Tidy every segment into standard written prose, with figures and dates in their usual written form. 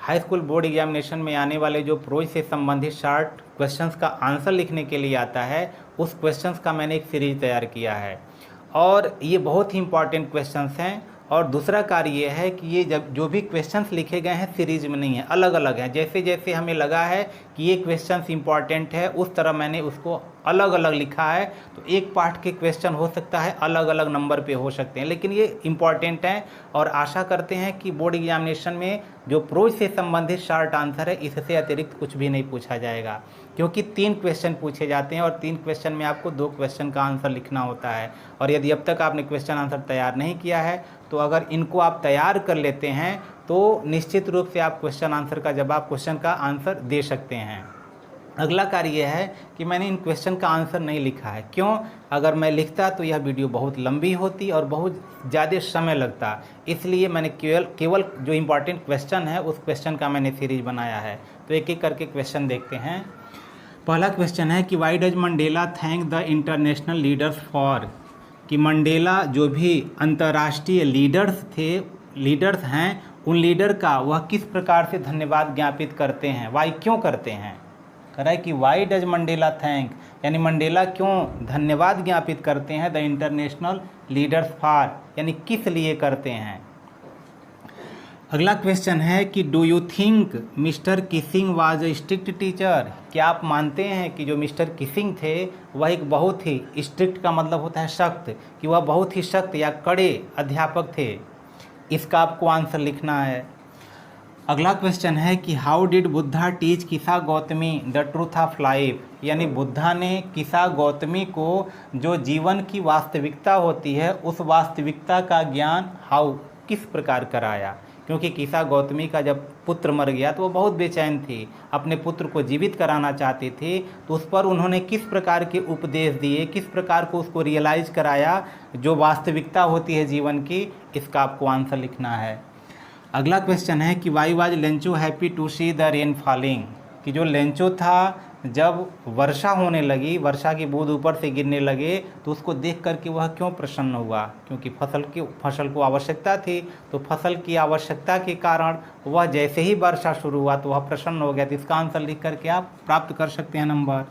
High school board examination में आने वाले जो प्रोज से संबंधित शॉर्ट क्वेश्चंस का आंसर लिखने के लिए आता है, उस क्वेश्चंस का मैंने एक सीरीज तैयार किया है और ये बहुत ही इंपॉर्टेंट क्वेश्चंस हैं। और दूसरा कार्य ये है कि ये जब जो भी क्वेश्चंस लिखे गए हैं सीरीज में नहीं है, अलग अलग हैं। जैसे जैसे हमें लगा है कि ये क्वेश्चंस इंपॉर्टेंट है, उस तरह मैंने उसको अलग अलग लिखा है। तो एक पार्ट के क्वेश्चन हो सकता है अलग अलग नंबर पे हो सकते हैं, लेकिन ये इंपॉर्टेंट हैं और आशा करते हैं कि बोर्ड एग्जामिनेशन में जो प्रोज से संबंधित शॉर्ट आंसर है इससे अतिरिक्त कुछ भी नहीं पूछा जाएगा, क्योंकि 3 क्वेश्चन पूछे जाते हैं और 3 क्वेश्चन में आपको 2 क्वेश्चन का आंसर लिखना होता है। और यदि अब तक आपने क्वेश्चन आंसर तैयार नहीं किया है तो अगर इनको आप तैयार कर लेते हैं तो निश्चित रूप से आप क्वेश्चन आंसर का जवाब, क्वेश्चन का आंसर दे सकते हैं। अगला कार्य यह है कि मैंने इन क्वेश्चन का आंसर नहीं लिखा है। क्यों? अगर मैं लिखता तो यह वीडियो बहुत लंबी होती और बहुत ज़्यादा समय लगता, इसलिए मैंने केवल जो इम्पॉर्टेंट क्वेश्चन है उस क्वेश्चन का मैंने सीरीज बनाया है। तो एक एक करके क्वेश्चन देखते हैं। पहला क्वेश्चन है कि why does Mandela thank the international leaders for, कि मंडेला जो भी अंतर्राष्ट्रीय लीडर्स हैं उन लीडर का वह किस प्रकार से धन्यवाद ज्ञापित करते हैं, वाई क्यों करते हैं। कह रहा है कि वाई डज मंडेला थैंक, यानी मंडेला क्यों धन्यवाद ज्ञापित करते हैं द इंटरनेशनल लीडर्स फॉर, यानी किस लिए करते हैं। अगला क्वेश्चन है कि do you think mister Keesing was a strict teacher, क्या आप मानते हैं कि जो मिस्टर किसिंग थे वह एक बहुत ही स्ट्रिक्ट का मतलब होता है सख्त, कि वह बहुत ही सख्त या कड़े अध्यापक थे। इसका आपको आंसर लिखना है। अगला क्वेश्चन है कि हाउ डिड बुद्धा टीच किसा Gautami the truth of life, यानी बुद्धा ने किसा गौतमी को जो जीवन की वास्तविकता होती है उस वास्तविकता का ज्ञान किस प्रकार कराया। क्योंकि किसा गौतमी का जब पुत्र मर गया तो वो बहुत बेचैन थी, अपने पुत्र को जीवित कराना चाहती थी, तो उस पर उन्होंने किस प्रकार के उपदेश दिए, किस प्रकार को उसको रियलाइज कराया जो वास्तविकता होती है जीवन की। इसका आपको आंसर लिखना है। अगला क्वेश्चन है कि why was Lencho happy to see the rain falling, कि जो लेंचो था जब वर्षा होने लगी, वर्षा की बूंद ऊपर से गिरने लगे तो उसको देख करके वह क्यों प्रसन्न हुआ, क्योंकि फसल को आवश्यकता थी, तो फसल की आवश्यकता के कारण वह जैसे ही वर्षा शुरू हुआ तो वह प्रसन्न हो गया। तो इसका आंसर लिख करके आप प्राप्त कर सकते हैं नंबर।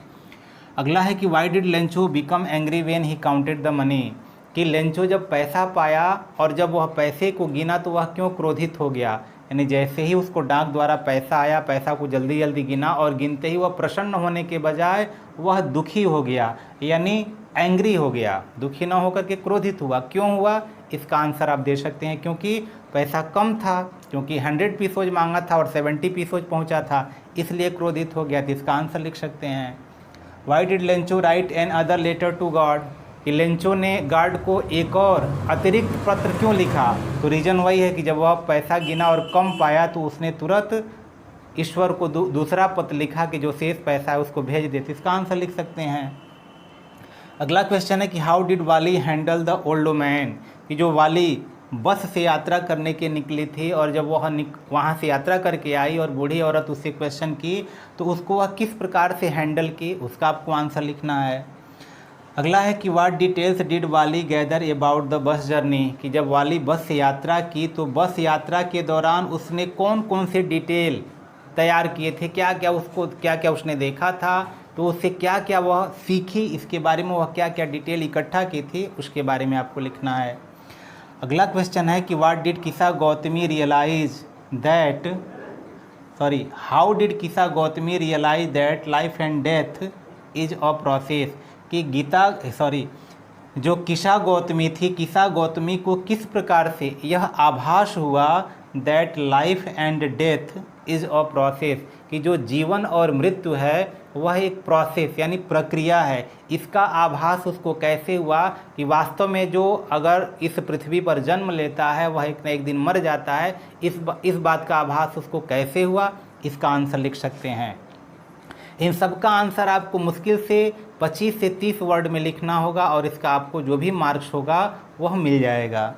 अगला है कि why did Lencho become angry when he counted the money, कि लेंचो जब पैसा पाया और जब वह पैसे को गिना तो वह क्यों क्रोधित हो गया, यानी जैसे ही उसको डाक द्वारा पैसा आया, पैसा को जल्दी जल्दी गिना और गिनते ही वह प्रसन्न होने के बजाय वह दुखी हो गया, यानी एंग्री हो गया, दुखी ना होकर के क्रोधित हुआ। क्यों हुआ? इसका आंसर आप दे सकते हैं क्योंकि पैसा कम था, क्योंकि 100 पीसोज मांगा था और 70 पीसोज पहुंचा था, इसलिए क्रोधित हो गया। तो इसका आंसर लिख सकते हैं। Why did Lencho write another letter to God, कि लेंचो ने गॉड को एक और अतिरिक्त पत्र क्यों लिखा। तो रीज़न वही है कि जब वह पैसा गिना और कम पाया तो उसने तुरंत ईश्वर को दूसरा पत्र लिखा कि जो शेष पैसा है उसको भेज देते। इसका आंसर लिख सकते हैं। अगला क्वेश्चन है कि हाउ डिड वाली हैंडल द ओल्ड मैन, कि जो वाली बस से यात्रा करने के निकली थी और जब वह वहाँ से यात्रा करके आई और बूढ़ी औरत उससे क्वेश्चन की तो उसको वह किस प्रकार से हैंडल की, उसका आपको आंसर लिखना है। अगला है कि व्हाट डिटेल्स डिड वाली gather about the bus journey, कि जब वाली बस से यात्रा की तो बस यात्रा के दौरान उसने कौन कौन से डिटेल तैयार किए थे, क्या क्या उसने देखा था, तो उससे क्या क्या वह सीखी, इसके बारे में वह क्या क्या डिटेल इकट्ठा की थी, उसके बारे में आपको लिखना है। अगला क्वेश्चन है कि what did Kisa Gautami realise that how did Kisa Gautami realise that life and death is a process, कि जो किसा गौतमी थी, किसा गौतमी को किस प्रकार से यह आभास हुआ that life and death is a process, कि जो जीवन और मृत्यु है वह एक प्रोसेस यानी प्रक्रिया है। इसका आभास उसको कैसे हुआ कि वास्तव में जो अगर इस पृथ्वी पर जन्म लेता है वह एक न एक दिन मर जाता है, इस बात का आभास उसको कैसे हुआ, इसका आंसर लिख सकते हैं। इन सब का आंसर आपको मुश्किल से 25 से 30 वर्ड में लिखना होगा और इसका आपको जो भी मार्क्स होगा वह मिल जाएगा।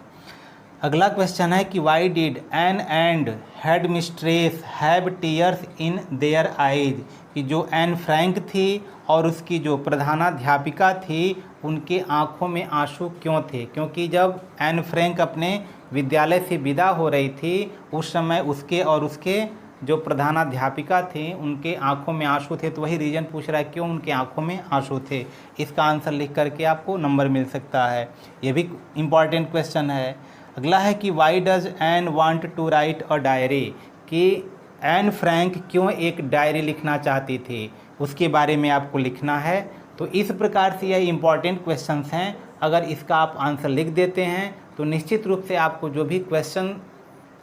अगला क्वेश्चन है कि why did an and head mistress have tears in their eyes, कि जो एन फ्रैंक थी और उसकी जो प्रधानाध्यापिका थी उनके आँखों में आंसू क्यों थे, क्योंकि जब एन फ्रैंक अपने विद्यालय से विदा हो रही थी उस समय उसके और उसके जो प्रधानाध्यापिका थी उनके आंखों में आंसू थे, तो वही रीज़न पूछ रहा है क्यों उनके आंखों में आंसू थे। इसका आंसर लिख करके आपको नंबर मिल सकता है, ये भी इम्पॉर्टेंट क्वेश्चन है। अगला है कि why does Anne want to write a diary, कि एन फ्रैंक क्यों एक डायरी लिखना चाहती थी, उसके बारे में आपको लिखना है। तो इस प्रकार से यह इम्पॉर्टेंट क्वेश्चंस हैं। अगर इसका आप आंसर लिख देते हैं तो निश्चित रूप से आपको जो भी क्वेश्चन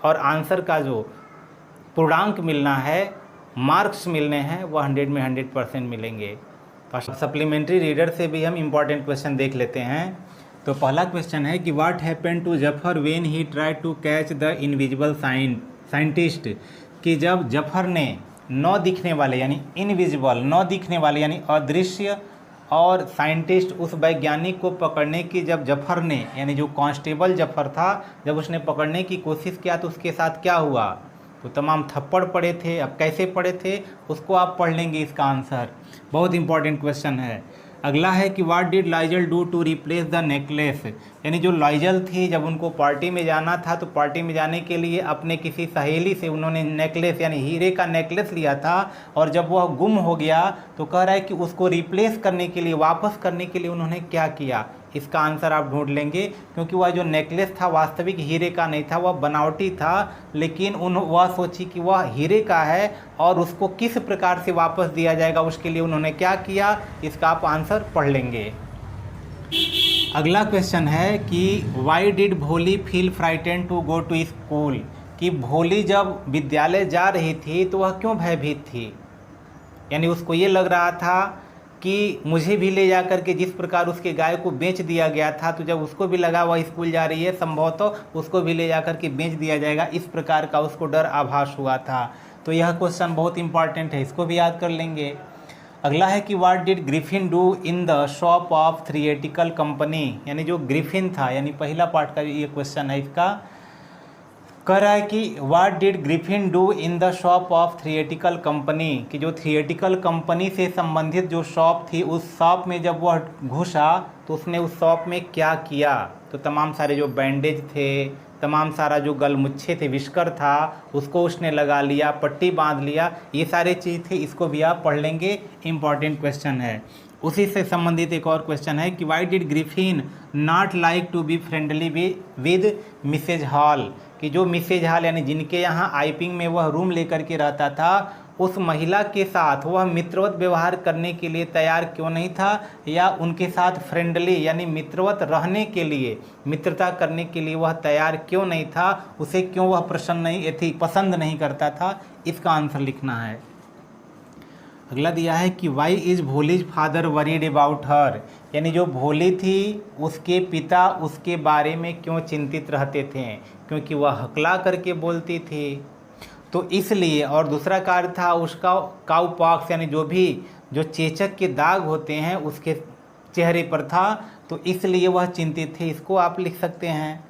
और आंसर का जो पूर्णांक मिलना है, मार्क्स मिलने हैं, वह 100 में 100% मिलेंगे। तो सप्लीमेंट्री रीडर से भी हम इम्पॉर्टेंट क्वेश्चन देख लेते हैं। तो पहला क्वेश्चन है कि what happened to Zafar when he try to catch the invisible scientist, कि जब जफर ने न दिखने वाले यानी इनविजिबल, न दिखने वाले यानी अदृश्य और साइंटिस्ट उस वैज्ञानिक को पकड़ने की जब जफर ने यानी जो कांस्टेबल जफर था जब उसने पकड़ने की कोशिश किया तो उसके साथ क्या हुआ, तो तमाम थप्पड़ पड़े थे। अब कैसे पड़े थे उसको आप पढ़ लेंगे, इसका आंसर बहुत इंपॉर्टेंट क्वेश्चन है। अगला है कि what did Loisel do to replace the necklace, यानी जो लाइजल थी जब उनको पार्टी में जाना था तो पार्टी में जाने के लिए अपने किसी सहेली से उन्होंने नेकलेस यानी हीरे का नेकलेस लिया था, और जब वह गुम हो गया तो कह रहा है कि उसको रिप्लेस करने के लिए, वापस करने के लिए उन्होंने क्या किया। इसका आंसर आप ढूंढ लेंगे, क्योंकि वह जो नेकलेस था वास्तविक हीरे का नहीं था, वह बनावटी था, लेकिन वह सोची कि वह हीरे का है और उसको किस प्रकार से वापस दिया जाएगा, उसके लिए उन्होंने क्या किया। इसका आप आंसर पढ़ लेंगे। अगला क्वेश्चन है कि why did Bholi feel frightened to go to school, कि भोली जब विद्यालय जा रही थी तो वह क्यों भयभीत थी, यानी उसको ये लग रहा था कि मुझे भी ले जा कर के, जिस प्रकार उसके गाय को बेच दिया गया था, तो जब उसको भी लगा वह स्कूल जा रही है संभवतः उसको भी ले जा कर के बेच दिया जाएगा, इस प्रकार का उसको डर आभास हुआ था। तो यह क्वेश्चन बहुत इंपॉर्टेंट है, इसको भी याद कर लेंगे। अगला है कि what did Griffin do in the shop of theatrical company, यानी जो ग्रिफिन था, यानी पहला पार्ट का ये क्वेश्चन है, इसका कह रहा है कि what did Griffin do in the shop of theatrical company, कि जो थिएट्रिकल कंपनी से संबंधित जो शॉप थी उस शॉप में जब वह घुसा तो उसने उस शॉप में क्या किया। तो तमाम सारे जो बैंडेज थे, तमाम सारा जो गलमुच्छे थे, विस्कर था, उसको उसने लगा लिया, पट्टी बांध लिया, ये सारे चीज़ थे, इसको भी आप पढ़ लेंगे, इम्पॉर्टेंट क्वेश्चन है। उसी से संबंधित एक और क्वेश्चन है कि why did Griffin not like to be friendly with Mrs Hall, कि जो मिसेज हॉल यानी जिनके यहाँ आईपिंग में वह रूम लेकर के रहता था, उस महिला के साथ वह मित्रवत व्यवहार करने के लिए तैयार क्यों नहीं था, या उनके साथ फ्रेंडली यानी मित्रवत रहने के लिए, मित्रता करने के लिए वह तैयार क्यों नहीं था, उसे क्यों वह पसंद नहीं करता था। इसका आंसर लिखना है। अगला दिया है कि why is Bholi's father worried about her, यानी जो भोली थी उसके पिता उसके बारे में क्यों चिंतित रहते थे, क्योंकि वह हकला करके बोलती थी, तो इसलिए। और दूसरा कार्य था उसका काउ पॉक्स, यानी जो चेचक के दाग होते हैं उसके चेहरे पर था, तो इसलिए वह चिंतित थे, इसको आप लिख सकते हैं।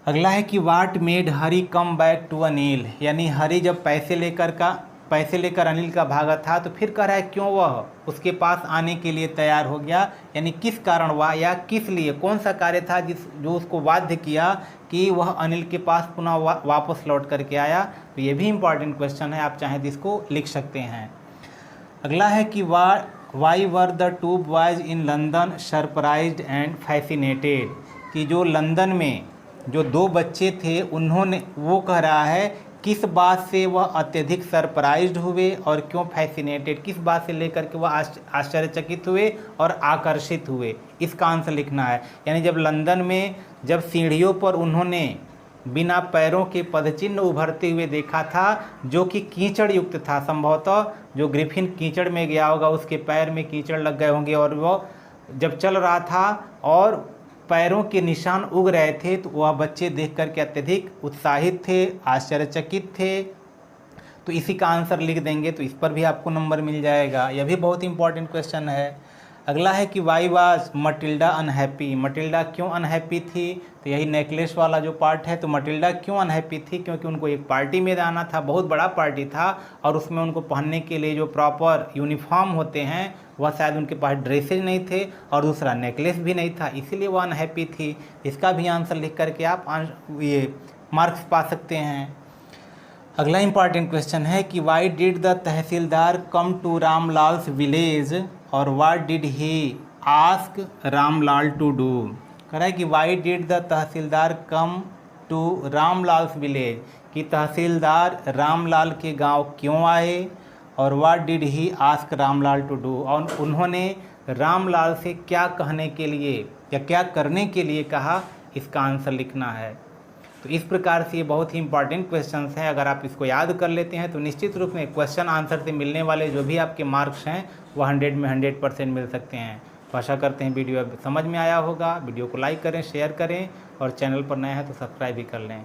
अगला है कि what made Hari come back to Anil, यानी हरी जब पैसे लेकर अनिल का भागा था तो फिर कह रहा है क्यों वह उसके पास आने के लिए तैयार हो गया, यानी किस कारण वह या किस लिए, कौन सा कार्य था जो उसको बाध्य किया कि वह अनिल के पास पुनः वापस लौट करके आया। तो ये भी इम्पॉर्टेंट क्वेश्चन है, आप चाहें तो इसको लिख सकते हैं। अगला है कि why were the two boys in London surprised and fascinated, कि जो लंदन में जो दो बच्चे थे वो कह रहा है किस बात से वह अत्यधिक सरप्राइज्ड हुए और क्यों फैसिनेटेड, किस बात से लेकर के वह आश्चर्यचकित हुए और आकर्षित हुए, इसका आंसर लिखना है। यानी जब लंदन में जब सीढ़ियों पर उन्होंने बिना पैरों के पदचिन्ह उभरते हुए देखा था जो कि कीचड़ युक्त था, संभवतः जो ग्रिफिन कीचड़ में गया होगा उसके पैर में कीचड़ लग गए होंगे और वह जब चल रहा था और पैरों के निशान उग रहे थे, तो वह बच्चे देख कर के अत्यधिक उत्साहित थे, आश्चर्यचकित थे। तो इसी का आंसर लिख देंगे तो इस पर भी आपको नंबर मिल जाएगा। यह भी बहुत इंपॉर्टेंट क्वेश्चन है। अगला है कि why was Matilda unhappy, Matilda क्यों अनहैप्पी थी, तो यही नेकलेस वाला जो पार्ट है। तो मटिल्डा क्यों अनहैप्पी थी, क्योंकि उनको एक पार्टी में जाना था, बहुत बड़ा पार्टी था और उसमें उनको पहनने के लिए जो प्रॉपर यूनिफॉर्म होते हैं वह शायद उनके पास ड्रेसेज नहीं थे और दूसरा नेकलेस भी नहीं था, इसीलिए वह अनहैप्पी थी। इसका भी आंसर लिख करके आप ये मार्क्स पा सकते हैं। अगला इम्पॉर्टेंट क्वेश्चन है कि why did the tahsildar come to Ramlal's village और what did he ask Ramlal to do. कह रहा है कि why did the tahsildar come to Ramlal's village, कि तहसीलदार रामलाल के गांव क्यों आए, और what did he ask Ramlal to do, और उन्होंने रामलाल से क्या कहने के लिए या क्या करने के लिए कहा, इसका आंसर लिखना है। तो इस प्रकार से ये बहुत ही इंपॉर्टेंट क्वेश्चंस हैं। अगर आप इसको याद कर लेते हैं तो निश्चित रूप में क्वेश्चन आंसर से मिलने वाले जो भी आपके मार्क्स हैं वो 100 में 100% मिल सकते हैं। तो आशा करते हैं वीडियो समझ में आया होगा। वीडियो को लाइक करें, शेयर करें और चैनल पर नए हैं तो सब्सक्राइब भी कर लें।